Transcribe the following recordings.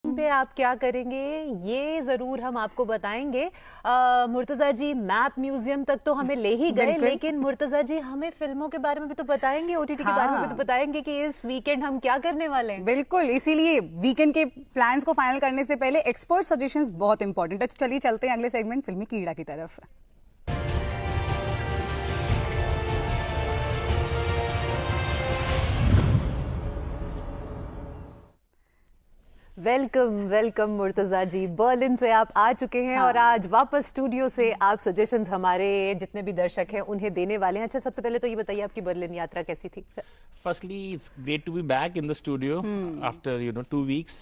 पे आप क्या करेंगे ये जरूर हम आपको बताएंगे। मुर्तजा जी मैप म्यूजियम तक तो हमें ले ही गए, लेकिन मुर्तजा जी हमें फिल्मों के बारे में भी तो बताएंगे, ओटीटी के बारे में भी तो बताएंगे कि इस वीकेंड हम क्या करने वाले हैं। बिल्कुल, इसीलिए वीकेंड के प्लान्स को फाइनल करने से पहले एक्सपर्ट सजेशंस बहुत इंपॉर्टेंट है। तो चलिए चलते हैं अगले सेगमेंट फिल्मी कीड़ा की तरफ। वेलकम वेलकम मुर्तजा जी, बर्लिन से आप आ चुके हैं और आज वापस स्टूडियो से आप सजेशंस हमारे जितने भी दर्शक हैं उन्हें देने वाले हैं। अच्छा, सबसे पहले तो ये बताइए आपकी बर्लिन यात्रा कैसी थी? Firstly, it's great to be back in the studio after 2 weeks.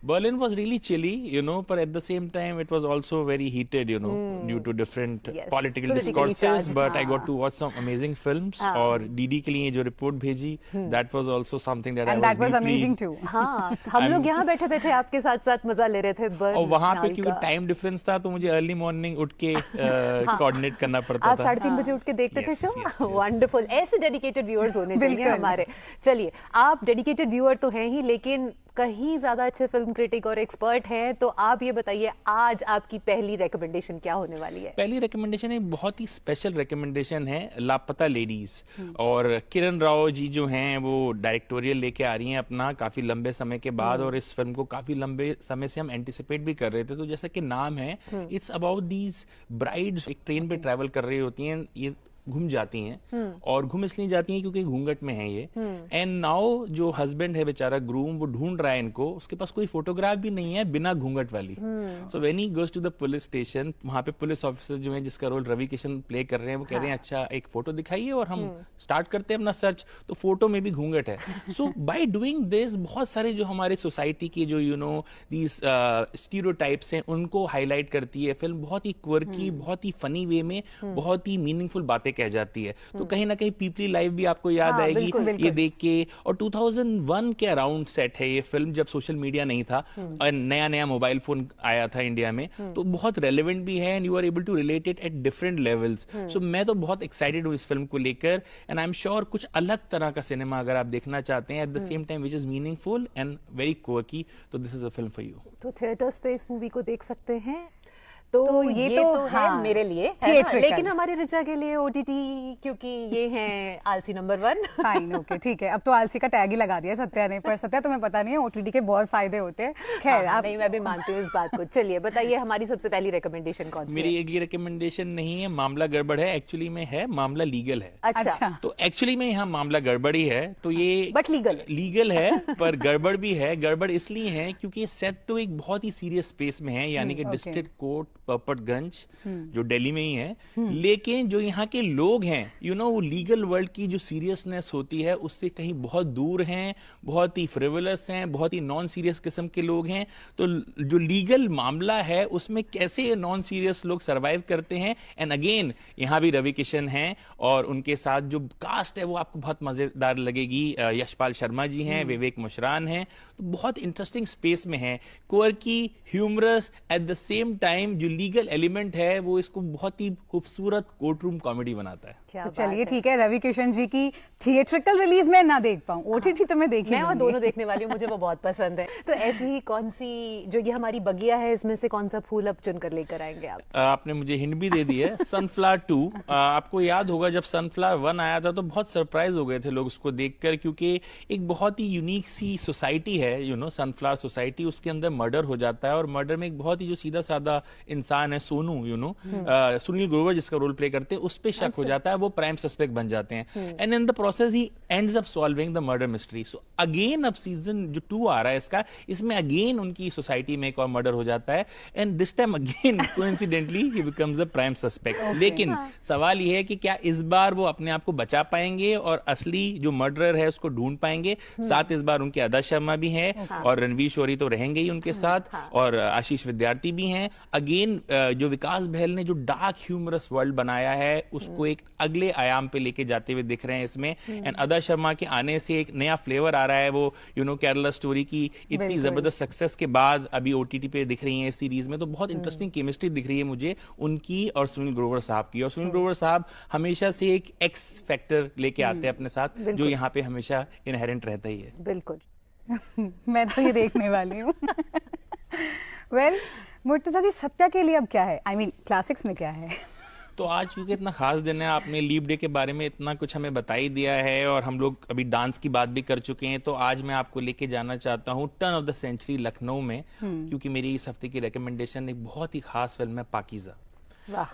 Berlin was really chilly, but at the same time it was also very heated, due to different political discourses. But I got to watch some amazing films. और DD के लिए जो report भेजी, that was also something that And I that was deeply. amazing too. हाँ, हम लोग यहाँ बैठे बैठे आपके साथ साथ मजा ले रहे थे। और वहाँ पे क्योंकि टाइम डिफरेंस था तो मुझे अर्ली मॉर्निंग उठ के कोऑर्डिनेट करना पड़ता आप था। 3:30 बजे उठ के देखते थे शो? वंडरफुल, ऐसे डेडिकेटेड व्यूअर्स होने चाहिए हमारे। चलिए, आप डेडिकेटेड व्यूअर तो हैं ही, लेकिन कहीं ज्यादा अच्छे फिल्म क्रिटिक और एक्सपर्ट हैं, तो आप ये बताइए आज आपकी पहली रिकमेंडेशन क्या होने वाली है? पहली रिकमेंडेशन एक बहुत ही स्पेशल रिकमेंडेशन है, लापता लेडीज। और किरण राव जी जो हैं वो डायरेक्टोरियल लेके आ रही हैं अपना काफी लंबे समय के बाद, और इस फिल्म को काफी लंबे समय से हम एंटिसिपेट भी कर रहे थे। तो जैसा कि नाम है, इट्स अबाउट दीज ब्राइड्स एक ट्रेन पे ट्रैवल कर रही होती हैं, ये घूम जाती हैं और घूम इसलिए जाती हैं क्योंकि घूंघट में है ये। एंड नाउ जो हस्बैंड है बेचारा ग्रूम, वो ढूंढ रहा है इनको, उसके पास कोई फोटोग्राफ भी नहीं है बिना घूंघट वाली। So when he goes to the police station, वहां पे पुलिस ऑफिसर जो है जिसका रोल रवि किशन प्ले कर रहे हैं, वो कह रहे हैं अच्छा एक फोटो दिखाइए और हम स्टार्ट करते हैं अपना सर्च। तो फोटो में भी घूंघट है। सो बाय डूइंग दिस बहुत सारे जो हमारे सोसाइटी के जो दीज स्टीरियोटाइप्स हैं उनको हाईलाइट करती है फिल्म। बहुत ही क्वर्की, बहुत ही फनी वे में, बहुत ही मीनिंगफुल बातें कह जाती है। तो कहीं ना कहीं पीपली लाइफ भी आपको याद आएगी बिल्कुल, ये देख के। और 2001 के अराउंड सेट है ये फिल्म, जब सोशल मीडिया नहीं था और नया नया मोबाइल फोन आया था इंडिया में। तो बहुत रेलेवेंट भी है and you are able to relate it at different levels. So मैं तो बहुत एक्साइटेड हूँ इस फिल्म को लेकर, एंड आई एम श्योर कुछ अलग तरह का सिनेमा अगर आप देखना चाहते हैं at the same time which is meaningful and very quirky, तो this is a film for you. तो थिएटर्स पे इस मूवी को देख सकते हैं। तो ये तो है मेरे लिए, लेकिन हमारे ऋचा के लिए ओटीटी, क्योंकि ये है आलसी नंबर 1। फाइन, ओके, ठीक है। अब तो आलसी का टैग ही लगा दिया सत्या ने, पर सत्या तुम्हें पता नहीं है ओटीटी के बहुत फायदे होते हैं। खैर, आप नहीं, मैं भी मानती हूँ इस बात को। चलिए बताइए हमारी सबसे पहली रिकमेंडेशन कौन सी? मेरी एक ये रिकमेंडेशन नहीं है मामला गड़बड़ है, एक्चुअली में है मामला लीगल है। अच्छा, तो एक्चुअली में यहाँ मामला गड़बड़ ही है, तो ये बट लीगल है पर गड़बड़ भी है। गड़बड़ इसलिए है क्योंकि सेट तो एक बहुत ही सीरियस स्पेस में है, यानी कि डिस्ट्रिक्ट कोर्ट पोपटगंज जो दिल्ली में ही है। लेकिन जो यहाँ के लोग हैं वो लीगल वर्ल्ड की जो सीरियसनेस होती है उससे कहीं बहुत दूर हैं, बहुत ही फ्रिवलस हैं, बहुत ही नॉन सीरियस किस्म के लोग हैं। तो जो लीगल मामला है उसमें कैसे ये नॉन सीरियस लोग सरवाइव करते हैं। एंड अगेन यहाँ भी रवि किशन हैं और उनके साथ जो कास्ट है वो आपको बहुत मजेदार लगेगी। यशपाल शर्मा जी हैं, विवेक मुशरान हैं। तो बहुत इंटरेस्टिंग स्पेस में है, quirky, humorous, at the same time जो लीगल एलिमेंट है वो इसको बहुत ही खूबसूरत कोर्ट रूम कॉमेडी बनाता है। तो चलिए ठीक है, रवि किशन जी की थिएट्रिकल रिलीज में ना देख पाऊं, ओटीटी तो मैं देखी मैं और दोनों देखने वाली हूँ, मुझे वो बहुत पसंद है। तो ऐसी ही कौन सी जो ये हमारी बगिया है, इसमें से कौन सा फूल अब चुनकर लेकर आएंगे आप? आपने मुझे हिंट भी दे दी है, सनफ्लावर 2। आपको याद होगा जब सनफ्लावर 1 आया था तो बहुत सरप्राइज हो गए थे लोग उसको देखकर, क्योंकि एक बहुत ही यूनिक सी सोसाइटी है सनफ्लावर सोसाइटी। उसके अंदर मर्डर हो जाता है और मर्डर में एक बहुत ही जो सीधा साधा इंसान है सोनू, सुनील ग्रोवर जिसका रोल प्ले करते हैं, उस पे शक हो जाता है, वो प्राइम सस्पेक्ट बन जाते हैं। And in the process he ends up solving the murder mystery. So again अब सीजन जो 2 आ रहा है इसका, इसमें अगेन उनकी सोसाइटी में एक और मर्डर हो जाता है and this time again coincidentally he becomes the prime suspect. लेकिन सवाल यह है कि क्या इस बार वो अपने आप को बचा पाएंगे और असली जो मर्डरर है उसको ढूंढ पाएंगे। साथ इस बार उनके अदा शर्मा भी है और रणवीर शोरी तो रहेंगे ही उनके साथ, और आशीष विद्यार्थी भी हैं। अगेन जो विकास बहल ने जो डार्क ह्यूमरस वर्ल्ड बनाया है उसको एक अगले आयाम पे लेके जाते हुए दिख रहे हैं इसमें। एंड अदा शर्मा के आने से एक नया फ्लेवर आ रहा है। वो केरला स्टोरी की इतनी जबरदस्त सक्सेस के बाद अभी ओटीटी पे दिख रही है इस सीरीज में, तो बहुत इंटरेस्टिंग केमिस्ट्री दिख रही है मुझे उनकी और सुनील ग्रोवर साहब की। और सुनील ग्रोवर साहब हमेशा से एक एक्स फैक्टर लेके आते हैं अपने साथ, जो यहाँ पे हमेशा इनहेरेंट रहता ही है। बिल्कुल। मैं तो ये देखने वाली हूँ। वेल मुर्तजा जी, सत्या के लिए अब क्या है? आई मीन क्लासिक्स में क्या है? तो आज क्योंकि इतना खास दिन है, आपने लीप डे के बारे में इतना कुछ हमें बता ही दिया है और हम लोग अभी डांस की बात भी कर चुके हैं, तो आज मैं आपको लेके जाना चाहता हूँ turn of the century Lucknow में, क्योंकि मेरी इस हफ्ते की रिकमेंडेशन एक बहुत ही खास फिल्म है, पाकीज़ा।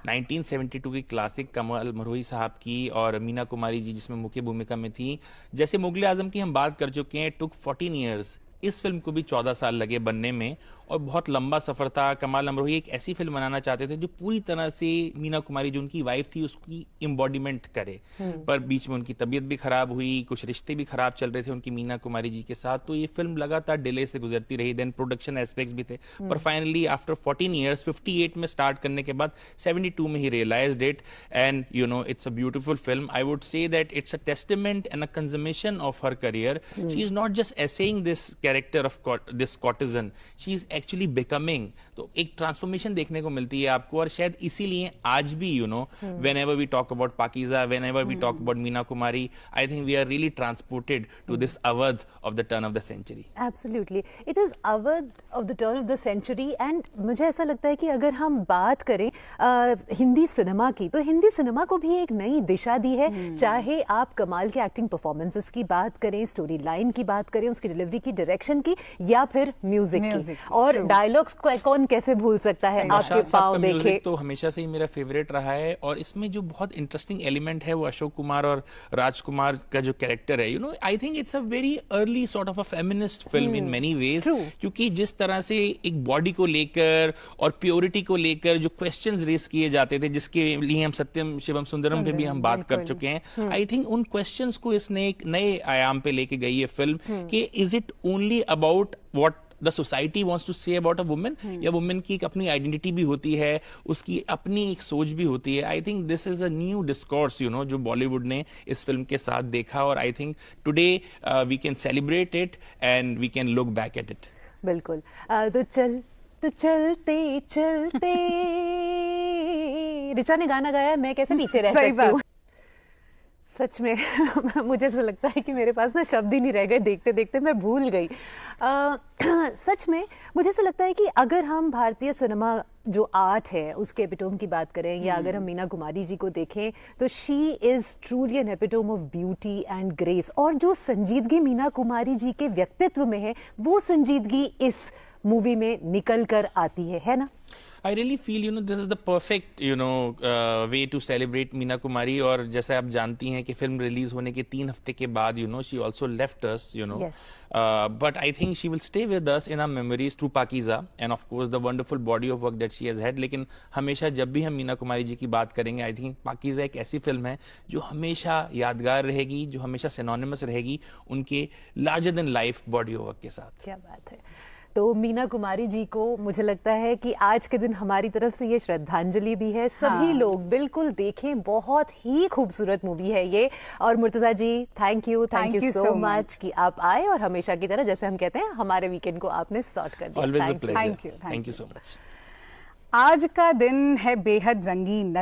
1972 की क्लासिक, कमल मरहूई साहब की और मीना कुमारी जी जिसमें मुख्य भूमिका में थी। जैसे मुगले आजम की हम बात कर चुके हैं, टुक 14 ईयर्स, इस फिल्म को भी 14 साल लगे बनने में और बहुत लंबा सफर था। कमाल अमरोही एक ऐसी फिल्म बनाना चाहते थे जो पूरी तरह से मीना कुमारी जो उनकी वाइफ थी उसकी एम्बॉडीमेंट करे, पर बीच में उनकी तबीयत भी खराब हुई, कुछ रिश्ते भी खराब चल रहे थे उनकी मीना कुमारी जी के साथ, तो ये फिल्म लगातार डिले से गुजरती रही। देन प्रोडक्शन एस्पेक्ट्स भी थे, पर फाइनली आफ्टर 14 ईयर्स 58 में स्टार्ट करने के बाद 72 में ही realised it, and you know it's a beautiful film. I would say that it's a testament and a consummation of her career. She is not just essaying this character of this courtesan, she is actually becoming. तो एक transformation देखने को मिलती है आपको, और शायद इसीलिए आज भी you know whenever we talk about Pakiza, whenever we talk about Meena Kumari, I think we are really transported to this Awadh of the turn of the century. Absolutely, it is Awadh of the turn of the century, and मुझे ऐसा लगता है कि अगर हम बात करें Hindi cinema की, तो हिंदी सिनेमा को भी एक नई दिशा दी है। चाहे आप कमाल के एक्टिंग परफॉर्मेंसेस की बात करें, स्टोरी लाइन की बात करें, उसकी डिलीवरी की, डायरेक्शन की, या फिर म्यूजिक की, और डायलॉग्स कौन कैसे भूल सकता है। आपके पाँव देखे तो हमेशा से ही मेरा फेवरेट रहा है, और इसमें जो बहुत इंटरेस्टिंग एलिमेंट है वो अशोक कुमार और राजकुमार का जो कैरेक्टर है, you know I think it's a very early sort of a feminist film in many ways, क्योंकि जिस तरह से एक बॉडी को लेकर और प्योरिटी को लेकर जो क्वेश्चंस रेस किए जाते थे, जिसके लिए हम सत्यम शिवम सुंदरम पे भी हम बात कर चुके हैं, आई थिंक उन क्वेश्चंस को इसने एक नए आयाम पे लेके गई है फिल्म कि is it only about what the society wants to say about a women, या वुमेन की एक अपनी आइडेंटिटी भी होती है, उसकी अपनी एक सोच भी होती है। I think this is a new discourse you know जो बॉलीवुड ने इस फिल्म के साथ देखा, और I think today we can celebrate it and we can look back at it. बिल्कुल। तो चलते चलते ऋचा ने गाना गाया, मैं कैसे पीछे रह सकती हूँ। सच में मुझे ऐसा लगता है कि मेरे पास ना शब्द ही नहीं रह गए, देखते देखते मैं भूल गई। सच में मुझे ऐसा लगता है कि अगर हम भारतीय सिनेमा जो आर्ट है उसके एपिटोम की बात करें, या अगर हम मीना कुमारी जी को देखें, तो she is truly N epitome of beauty and grace, और जो संजीदगी मीना कुमारी जी के व्यक्तित्व में है, वो संजीदगी इस मूवी में निकल कर आती है ना। I really feel you know this is the perfect you know way to celebrate Meena Kumari, और जैसे आप जानती हैं कि फिल्म रिलीज होने के 3 हफ्ते के बाद you know she also left us you know yes. But I think she will stay with us in our memories through Pakiza and of course the wonderful body of work that she has had. लेकिन हमेशा जब भी हम मीना कुमारी जी की बात करेंगे, I think Pakeezah एक ऐसी फिल्म है जो हमेशा यादगार रहेगी, जो हमेशा सिनोनिमस रहेगी उनके larger than life body of work के साथ। क्या बात है। तो मीना कुमारी जी को मुझे लगता है कि आज के दिन हमारी तरफ से ये श्रद्धांजलि भी है। सभी लोग बिल्कुल देखें, बहुत ही खूबसूरत मूवी है ये। और मुर्तजा जी, थैंक यू सो मच कि आप आए, और हमेशा की तरह जैसे हम कहते हैं हमारे वीकेंड को आपने सॉर्ट कर दिया। Always a pleasure. Thank you so much. आज का दिन है बेहद रंगीन।